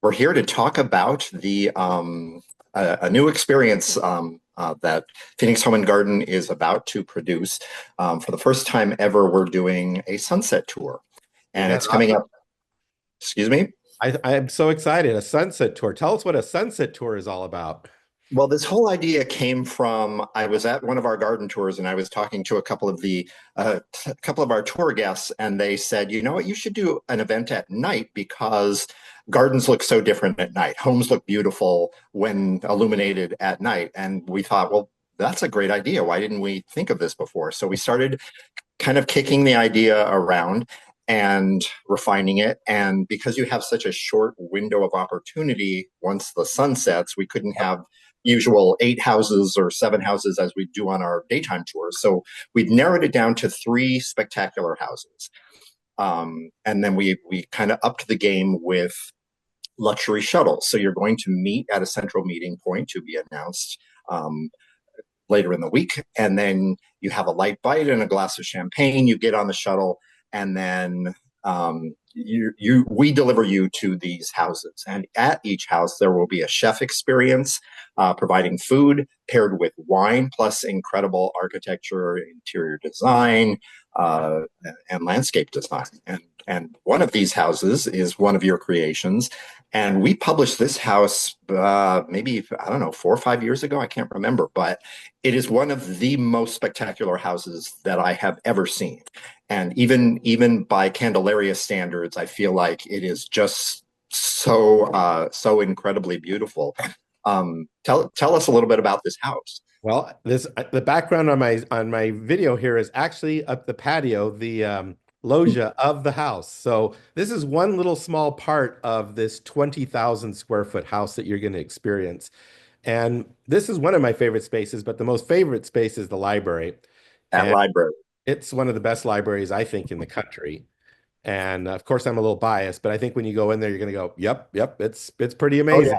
We're here to talk about the a new experience that Phoenix Home and Garden is about to produce. For the first time ever, we're doing a sunset tour, Isn't and that it's coming awesome? up. Excuse me. I am so excited. A sunset tour. Tell us what a sunset tour is all about. Well, this whole idea came from I was at one of our garden tours and I was talking to a couple of our tour guests, and they said, you know what, you should do an event at night because gardens look so different at night. Homes look beautiful when illuminated at night. And we thought, well, that's a great idea. Why didn't we think of this before? So we started kind of kicking the idea around and refining it. And because you have such a short window of opportunity once the sun sets, we couldn't have usual 8 houses or 7 houses as we do on our daytime tours. So we've narrowed it down to 3 spectacular houses. And then we kind of upped the game with luxury shuttles. So you're going to meet at a central meeting point to be announced um, later in the week. And then you have a light bite and a glass of champagne. You get on the shuttle, and then we deliver you to these houses. And at each house, there will be a chef experience providing food paired with wine, plus incredible architecture, interior design, uh, and landscape design. And one of these houses is one of your creations. And we published this house maybe, I don't know, 4 or 5 years ago. I can't remember, but it is one of the most spectacular houses that I have ever seen. And even by Candelaria standards, I feel like it is just so incredibly beautiful. Tell us a little bit about this house. Well, this the background on my video here is actually up the patio, the loggia of the house. So this is one little small part of this 20,000 square foot house that you're going to experience. And this is one of my favorite spaces, but the most favorite space is the library. At And library. it's one of the best libraries, I think, in the country. And of course, I'm a little biased, but I think when you go in there, you're going to go, "Yep, yep, it's pretty Oh yeah. amazing."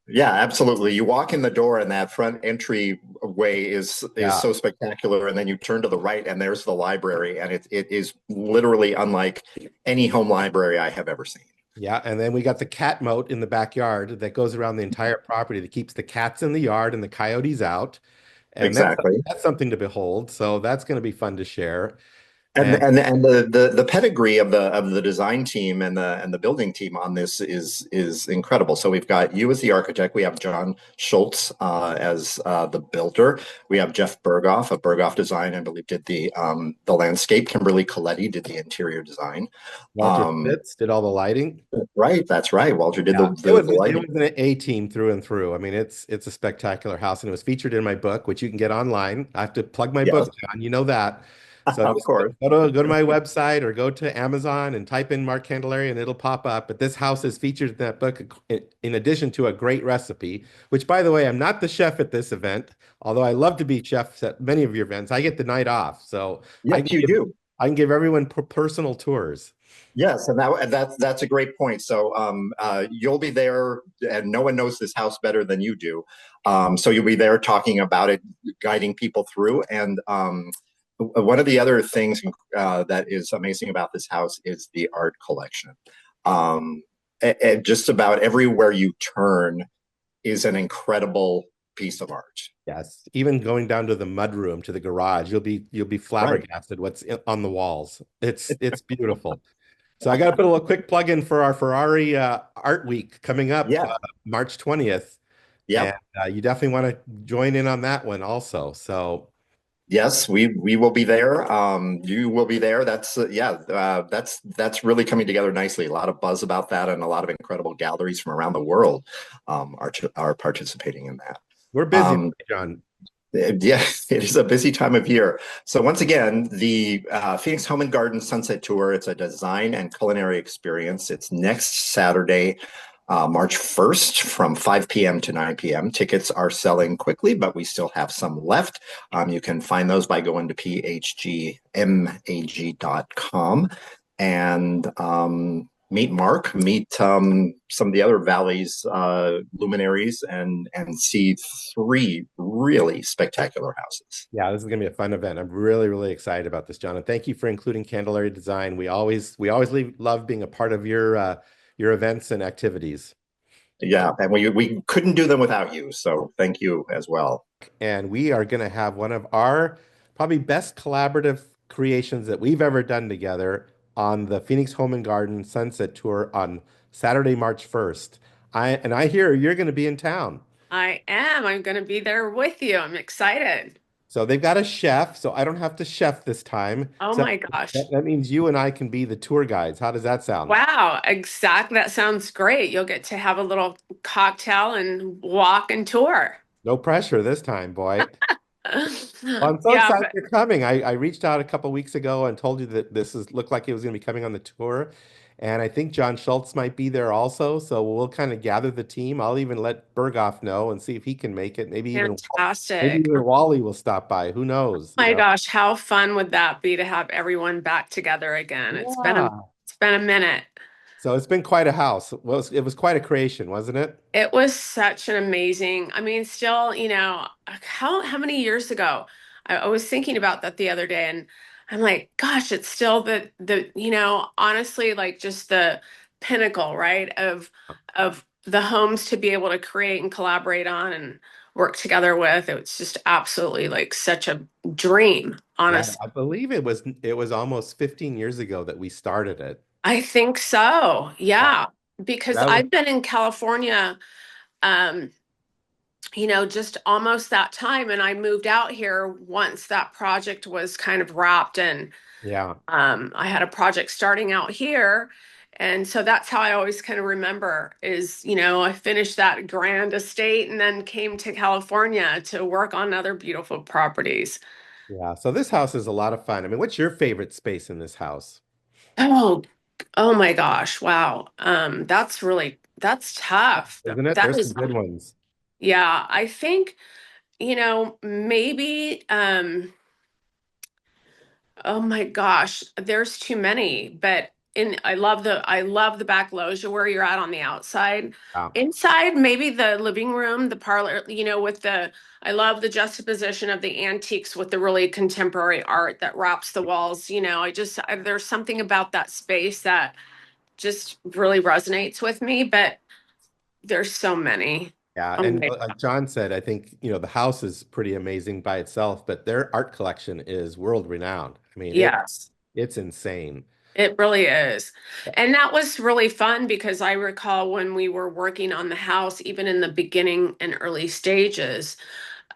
Yeah, absolutely. You walk in the door and that front entry way is Yeah. so spectacular, and then you turn to the right and there's the library, and it is literally unlike any home library I have ever seen. Yeah, and then we got the cat moat in the backyard that goes around the entire property that keeps the cats in the yard and the coyotes out. And Exactly. that's something to behold. So that's going to be fun to share. And And the pedigree of the design team and the building team on this is incredible. So we've got you as the architect. We have John Schultz as the builder. We have Jeff Berghoff of Berghoff Design, I believe, did the landscape. Kimberly Coletti did the interior design. Walter Um, Fitz did all the lighting. right, that's right. Walter did Yeah, the it lighting. was an A team through and through. I mean, it's a spectacular house, and it was featured in my book, which you can get online. I have to plug my Yes, book, John. You know that. So of just course. go to my website or go to Amazon and type in Mark Candelaria, and it'll pop up. But this house is featured in that book in addition to a great recipe. Which, by the way, I'm not the chef at this event, although I love to be chefs at many of your events. I get the night off, so I Yes, can you give do. I can give everyone personal tours. Yes, and that's a great point. So you'll be there, and no one knows this house better than you do. So you'll be there talking about it, guiding people through. And one of the other things that is amazing about this house is the art collection. Um, just about everywhere you turn is an incredible piece of art. Yes, even going down to the mudroom to the garage, you'll be Right. flabbergasted on the walls. It's beautiful. So I got to put a little quick plug in for our Ferrari Art Week coming up Yeah. March 20th, and Yep. you definitely want to join in on that one also. So Yes, we will be there. You will be there. That's really coming together nicely. A lot of buzz about that, and a lot of incredible galleries from around the world are participating in that. we're busy, Um, John. yeah, it is a busy time of year. So once again, the Phoenix Home and Garden Sunset Tour. It's a design and culinary experience. It's next Saturday, March 1st from 5 p.m. to 9 p.m. Tickets are selling quickly, but we still have some left. You can find those by going to phgmag.com and meet Mark, meet some of the other Valley's luminaries, and see 3 really spectacular houses. Yeah, this is gonna be a fun event. I'm really, really excited about this, John. And thank you for including Candelaria Design. We always love being a part of your events and activities. Yeah, and we couldn't do them without you. So thank you as well. And we are going to have one of our probably best collaborative creations that we've ever done together on the Phoenix Home and Garden Sunset Tour on Saturday, March 1st. I hear you're going to be in town. I am. I'm going to be there with you. I'm excited. So they've got a chef, so I don't have to chef this time. Oh So my gosh. that means you and I can be the tour guides. How does that sound? Wow, exactly. That sounds great. You'll get to have a little cocktail and walk and tour. No pressure this time, boy. Well, I'm so Yeah, excited but you're coming. I reached out a couple weeks ago and told you that this is looked like it was going to be coming on the tour. And I think John Schultz might be there also. So we'll kind of gather the team. I'll even let Berghoff know and see if he can make it. Maybe fantastic. even Wally will stop by. Who knows, you My know? gosh, how fun would that be to have everyone back together again? Yeah. It's been a minute. So it's been quite a house. Well, it was quite a creation, wasn't it? It was such an amazing, I mean, still, how many years ago? I was thinking about that the other day and I'm like, gosh, it's still honestly, like just the pinnacle, right? Of the homes to be able to create and collaborate on and work together with. It was just absolutely like such a dream, Yeah, honestly. I believe it was almost 15 years ago that we started it. I think so. Yeah. Yeah. Because That was I've been in California um just almost that time. And I moved out here once that project was kind of wrapped and yeah. I had a project starting out here. And so that's how I always kind of remember is, I finished that grand estate and then came to California to work on other beautiful properties. Yeah. So this house is a lot of fun. I mean, what's your favorite space in this house? Oh, oh my gosh. Wow. That's tough. Isn't it? That There's some is, good ones. yeah, I think, maybe, oh my gosh, there's too many, but I love the back loggia where you're at on the outside. Yeah. Inside, maybe the living room, the parlor, with the I love the juxtaposition of the antiques with the really contemporary art that wraps the walls. There's something about that space that just really resonates with me, but there's so many. Yeah. Oh And my, like John said, I think, the house is pretty amazing by itself, but their art collection is world renowned. I mean, yes. it's insane. It really is. And that was really fun because I recall when we were working on the house, even in the beginning and early stages,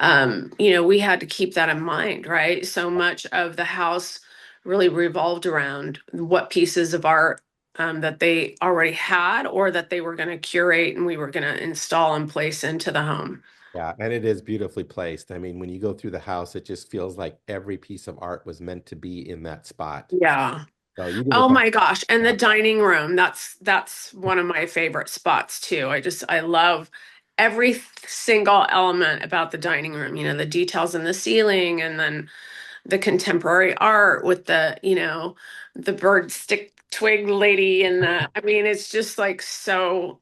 we had to keep that in mind, right? So much of the house really revolved around what pieces of art that they already had or that they were going to curate and we were going to install and place into the home. Yeah. And it is beautifully placed. I mean, when you go through the house, it just feels like every piece of art was meant to be in that spot. Yeah. So you did a Oh fantastic my gosh. And the job. dining room, that's one of my favorite spots too. I love every single element about the dining room, the details in the ceiling and then the contemporary art with the bird stick twig lady and I mean it's just like so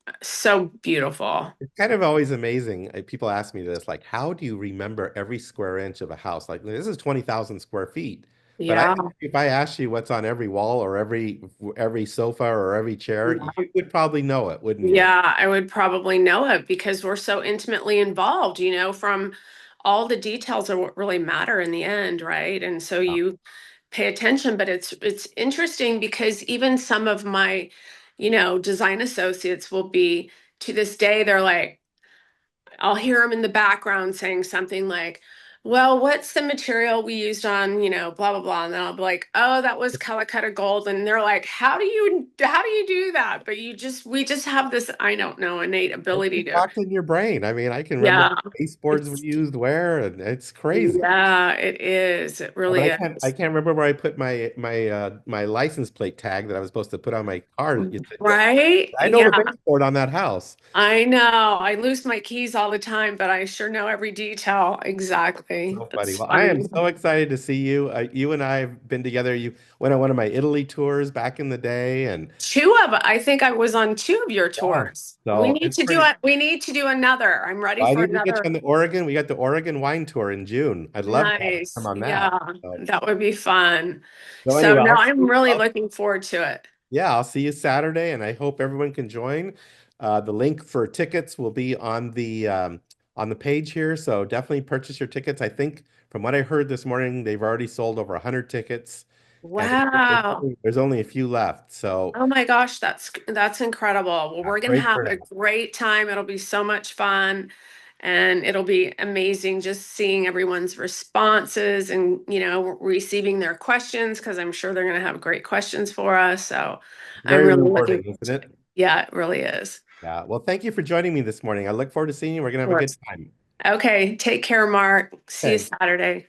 beautiful. It's kind of always amazing. People ask me this, like, how do you remember every square inch of a house? Like, this is 20,000 square feet. But Yeah. if I asked you what's on every wall or every sofa or every chair, you would probably know it, wouldn't you? Yeah, I would probably know it because we're so intimately involved, from all the details are what really matter in the end, right? And so Yeah. you pay attention, but it's interesting because even some of my, design associates will be to this day, they're like, I'll hear them in the background saying something like, well, what's the material we used on, blah, blah, blah. And then I'll be like, oh, that was Calicut Gold. And they're like, how do you do that? But we just have this, I don't know, innate It's ability just to, locked in your brain. I mean, I can remember yeah, what baseboards we it's, used where, and it's crazy. yeah, it is. It But really I is. can't remember where I put my license plate tag that I was supposed to put on my car. Right? I know the Yeah, baseboard on that house. I know. I lose my keys all the time, but I sure know every detail. Exactly. So funny. That's Well, I am funny. so excited to see you. You and I have been together. You went on one of my Italy tours back in the day, and I think I was on two of your yeah, tours. We so need it's to do pretty. it. We need to do another. I'm ready I for need to get you another. on the Oregon. We got the Oregon wine tour in June. I'd love to have you come Nice. on that. Yeah, that would be fun. So So anyway, no, I'm really looking forward to it. yeah, I'll see you Saturday, and I hope everyone can join. The link for tickets will be on the page here, so definitely purchase your tickets. I think from what I heard this morning, they've already sold over 100 tickets, and Wow. there's only a few left. So Oh my gosh, that's incredible. Well, we're gonna great have a turnout. great time. It'll be so much fun, and it'll be amazing just seeing everyone's responses and receiving their questions because I'm sure they're gonna have great questions for us. So I'm Very really rewarding, looking. isn't it? Yeah, it really is. Yeah. Well, thank you for joining me this morning. I look forward to seeing you. We're gonna Of have a good course. time. Okay, take care, Mark. See you Okay. Saturday.